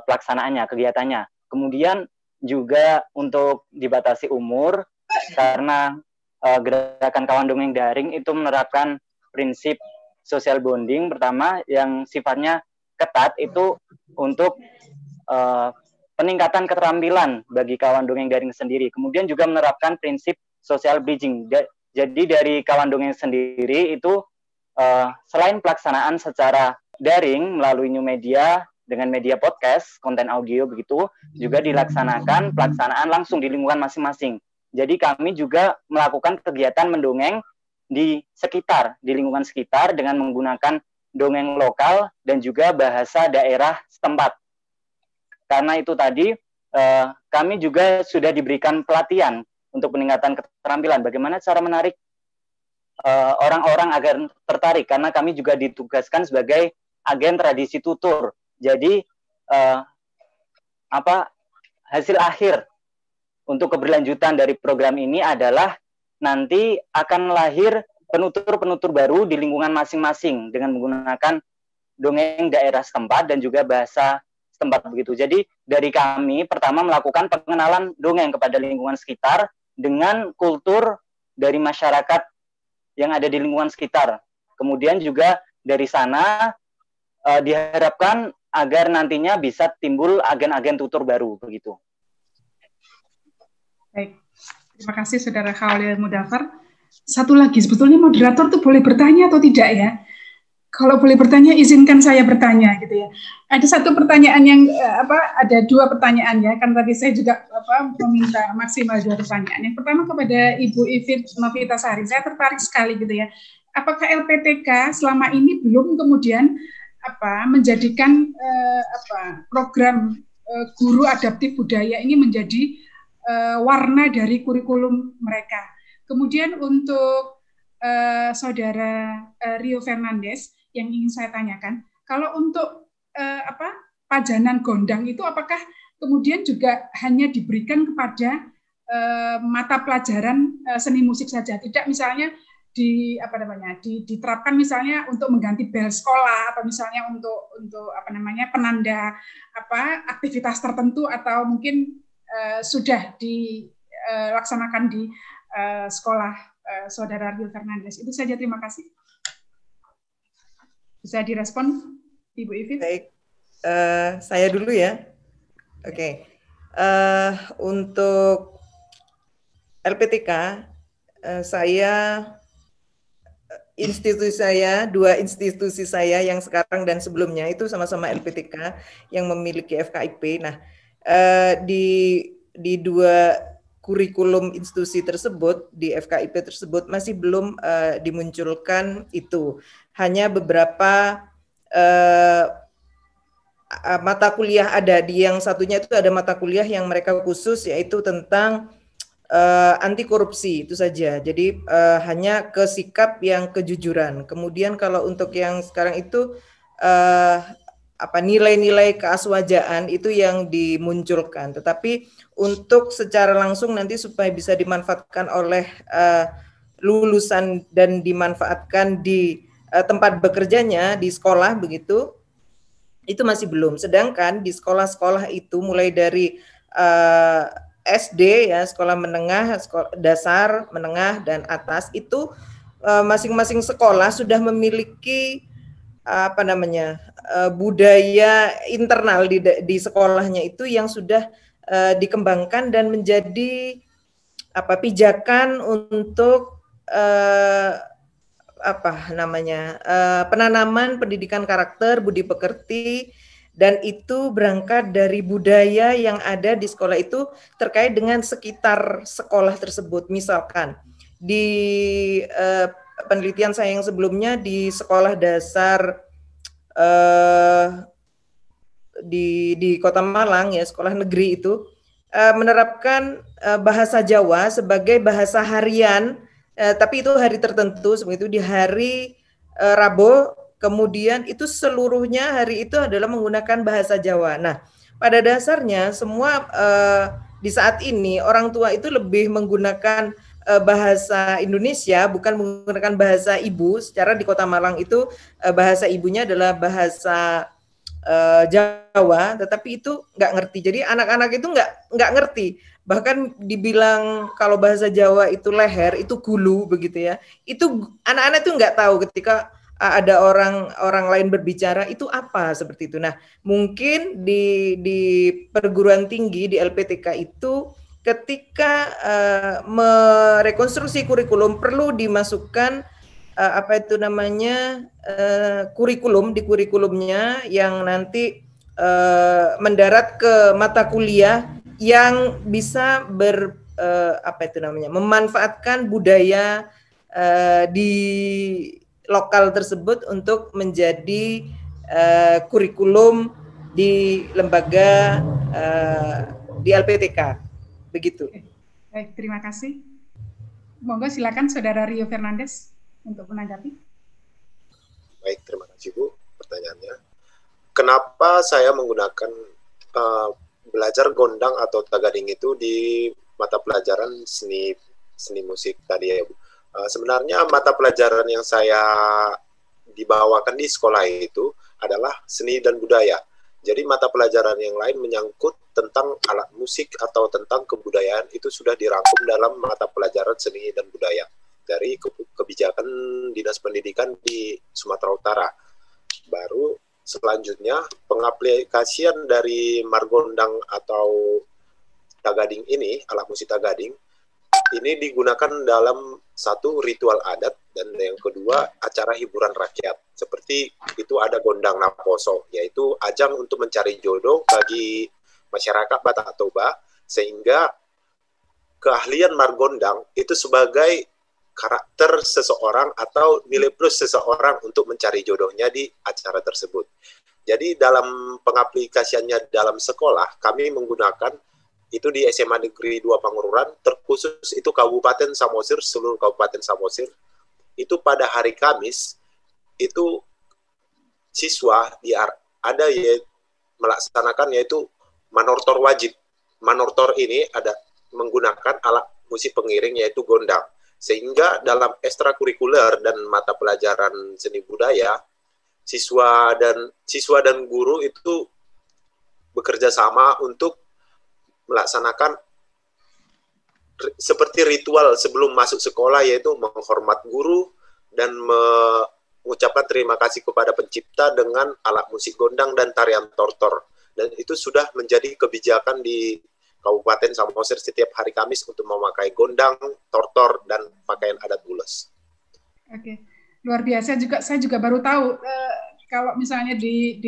pelaksanaannya, kegiatannya. Kemudian juga untuk dibatasi umur, karena gerakan kawan dongeng daring itu menerapkan prinsip social bonding pertama yang sifatnya ketat itu untuk peningkatan keterampilan bagi kawan dongeng daring sendiri. Kemudian juga menerapkan prinsip social bridging. Jadi dari kawan dongeng sendiri itu selain pelaksanaan secara daring melalui new media dengan media podcast, konten audio begitu, juga dilaksanakan pelaksanaan langsung di lingkungan masing-masing. Jadi kami juga melakukan kegiatan mendongeng di lingkungan sekitar dengan menggunakan dongeng lokal dan juga bahasa daerah setempat. Karena itu tadi kami juga sudah diberikan pelatihan untuk peningkatan keterampilan bagaimana cara menarik orang-orang agar tertarik, karena kami juga ditugaskan sebagai agen tradisi tutur. Jadi hasil akhir untuk keberlanjutan dari program ini adalah nanti akan lahir penutur-penutur baru di lingkungan masing-masing dengan menggunakan dongeng daerah setempat dan juga bahasa setempat begitu. Jadi dari kami pertama melakukan pengenalan dongeng kepada lingkungan sekitar dengan kultur dari masyarakat yang ada di lingkungan sekitar. Kemudian juga dari sana diharapkan agar nantinya bisa timbul agen-agen tutur baru begitu. Baik, terima kasih Saudara Khalil Mudafar. Satu lagi, sebetulnya moderator tuh boleh bertanya atau tidak ya? Kalau boleh bertanya, izinkan saya bertanya gitu ya. Ada satu pertanyaan yang ada dua pertanyaan ya. Kan tadi saya juga meminta maksimal dua pertanyaan. Yang pertama kepada Ibu Ivit Novitasari, saya tertarik sekali gitu ya. Apakah LPTK selama ini belum kemudian menjadikan program guru adaptif budaya ini menjadi warna dari kurikulum mereka? Kemudian untuk Saudara Rio Fernandes yang ingin saya tanyakan, kalau untuk pajanan gondang itu apakah kemudian juga hanya diberikan kepada mata pelajaran seni musik saja, tidak misalnya diterapkan misalnya untuk mengganti bel sekolah atau misalnya untuk penanda aktivitas tertentu atau mungkin sudah dilaksanakan di sekolah Saudara Rio Fernandes. Itu saja, terima kasih. Bisa direspon, Ibu Ivit? Baik, saya dulu ya. Oke. Untuk LPTK, dua institusi saya yang sekarang dan sebelumnya itu sama-sama LPTK yang memiliki FKIP. Nah, di dua kurikulum institusi tersebut, di FKIP tersebut masih belum dimunculkan itu. Hanya beberapa mata kuliah ada. Di yang satunya itu ada mata kuliah yang mereka khusus, yaitu tentang anti korupsi, itu saja. Jadi hanya ke sikap yang kejujuran. Kemudian kalau untuk yang sekarang itu nilai-nilai keaswajaan itu yang dimunculkan. Tetapi untuk secara langsung nanti supaya bisa dimanfaatkan oleh lulusan dan dimanfaatkan di tempat bekerjanya di sekolah begitu, itu masih belum. Sedangkan di sekolah-sekolah itu mulai dari SD ya, sekolah menengah, sekolah dasar, menengah dan atas itu masing-masing sekolah sudah memiliki budaya internal di sekolahnya itu yang sudah dikembangkan dan menjadi pijakan untuk penanaman pendidikan karakter, budi pekerti, dan itu berangkat dari budaya yang ada di sekolah itu terkait dengan sekitar sekolah tersebut. Misalkan di penelitian saya yang sebelumnya di sekolah dasar di Kota Malang ya, sekolah negeri itu menerapkan bahasa Jawa sebagai bahasa harian, tapi itu hari tertentu, seperti itu di hari Rabu, kemudian itu seluruhnya hari itu adalah menggunakan bahasa Jawa. Nah, pada dasarnya semua di saat ini orang tua itu lebih menggunakan bahasa Indonesia, bukan menggunakan bahasa ibu. Secara di Kota Malang itu bahasa ibunya adalah bahasa Jawa, tetapi itu nggak ngerti. Jadi anak-anak itu nggak ngerti. Bahkan dibilang kalau bahasa Jawa itu leher, itu gulu begitu ya. Itu anak-anak itu nggak tahu ketika ada orang lain berbicara itu apa seperti itu. Nah, mungkin di perguruan tinggi di LPTK itu ketika merekonstruksi kurikulum perlu dimasukkan apa itu namanya kurikulum di kurikulumnya yang nanti mendarat ke mata kuliah yang bisa apa itu namanya memanfaatkan budaya di lokal tersebut untuk menjadi kurikulum di lembaga di LPTK begitu. Baik, terima kasih. Monggo silakan Saudara Rio Fernandes untuk menanggapi. Baik, terima kasih Bu pertanyaannya. Kenapa saya menggunakan belajar gondang atau tagading itu di mata pelajaran seni musik tadi ya Bu? Sebenarnya mata pelajaran yang saya dibawakan di sekolah itu adalah seni dan budaya. Jadi mata pelajaran yang lain menyangkut tentang alat musik atau tentang kebudayaan itu sudah dirangkum dalam mata pelajaran seni dan budaya dari kebijakan Dinas Pendidikan di Sumatera Utara. Baru selanjutnya pengaplikasian dari margondang atau tagading ini, alat musik tagading, ini digunakan dalam satu ritual adat dan yang kedua acara hiburan rakyat. Seperti itu ada gondang naposo, yaitu ajang untuk mencari jodoh bagi masyarakat Batak Toba, sehingga keahlian margondang itu sebagai karakter seseorang atau nilai plus seseorang untuk mencari jodohnya di acara tersebut. Jadi dalam pengaplikasiannya dalam sekolah, kami menggunakan itu di SMA Negeri 2 Pangururan, terkhusus itu Kabupaten Samosir, seluruh Kabupaten Samosir, itu pada hari Kamis, itu siswa ada melaksanakan yaitu manortor wajib. Manortor ini ada menggunakan alat musik pengiring yaitu gondang. Sehingga dalam ekstrakurikuler dan mata pelajaran seni budaya, siswa dan guru itu bekerja sama untuk melaksanakan seperti ritual sebelum masuk sekolah, yaitu menghormat guru dan mengucapkan terima kasih kepada pencipta dengan alat musik gondang dan tarian tortor. Dan itu sudah menjadi kebijakan di Kabupaten Samosir setiap hari Kamis untuk memakai gondang, tortor, dan pakaian adat Bules. Oke, luar biasa juga. Saya juga baru tahu kalau misalnya di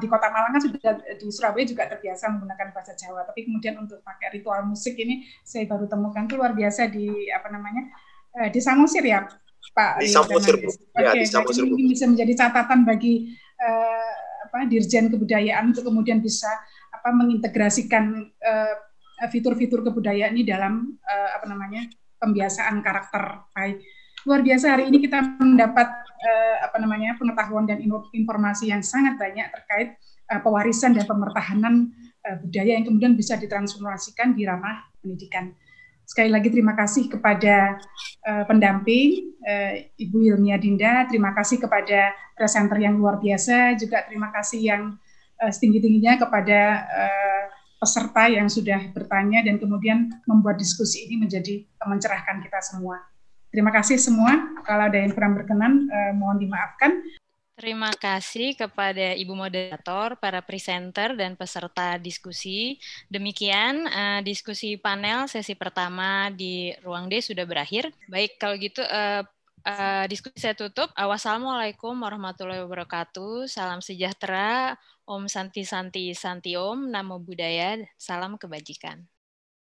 Kota Malang kan sudah, di Surabaya juga terbiasa menggunakan bahasa Jawa, tapi kemudian untuk pakai ritual musik ini saya baru temukan. Itu luar biasa di di Samosir ya, Pak. Di Samosir, Bu. Ya, Oke, di Samosir, Bu. ini bisa menjadi catatan bagi Dirjen Kebudayaan untuk kemudian bisa mengintegrasikan fitur-fitur kebudayaan ini dalam pembiasaan karakter. Baik. Luar biasa, hari ini kita mendapat pengetahuan dan informasi yang sangat banyak terkait pewarisan dan pemertahanan budaya yang kemudian bisa ditransformasikan di ranah pendidikan. Sekali lagi terima kasih kepada pendamping Ibu Hilmia Dinda, terima kasih kepada presenter yang luar biasa, juga terima kasih yang setinggi-tingginya kepada peserta yang sudah bertanya dan kemudian membuat diskusi ini menjadi mencerahkan kita semua. Terima kasih semua. Kalau ada yang kurang berkenan, mohon dimaafkan. Terima kasih kepada Ibu Moderator, para presenter, dan peserta diskusi. Demikian diskusi panel sesi pertama di Ruang D sudah berakhir. Baik, kalau gitu diskusi saya tutup. Wassalamualaikum warahmatullahi wabarakatuh. Salam sejahtera. Om Santi Santi Santi Om. Namo Buddhaya. Salam kebajikan.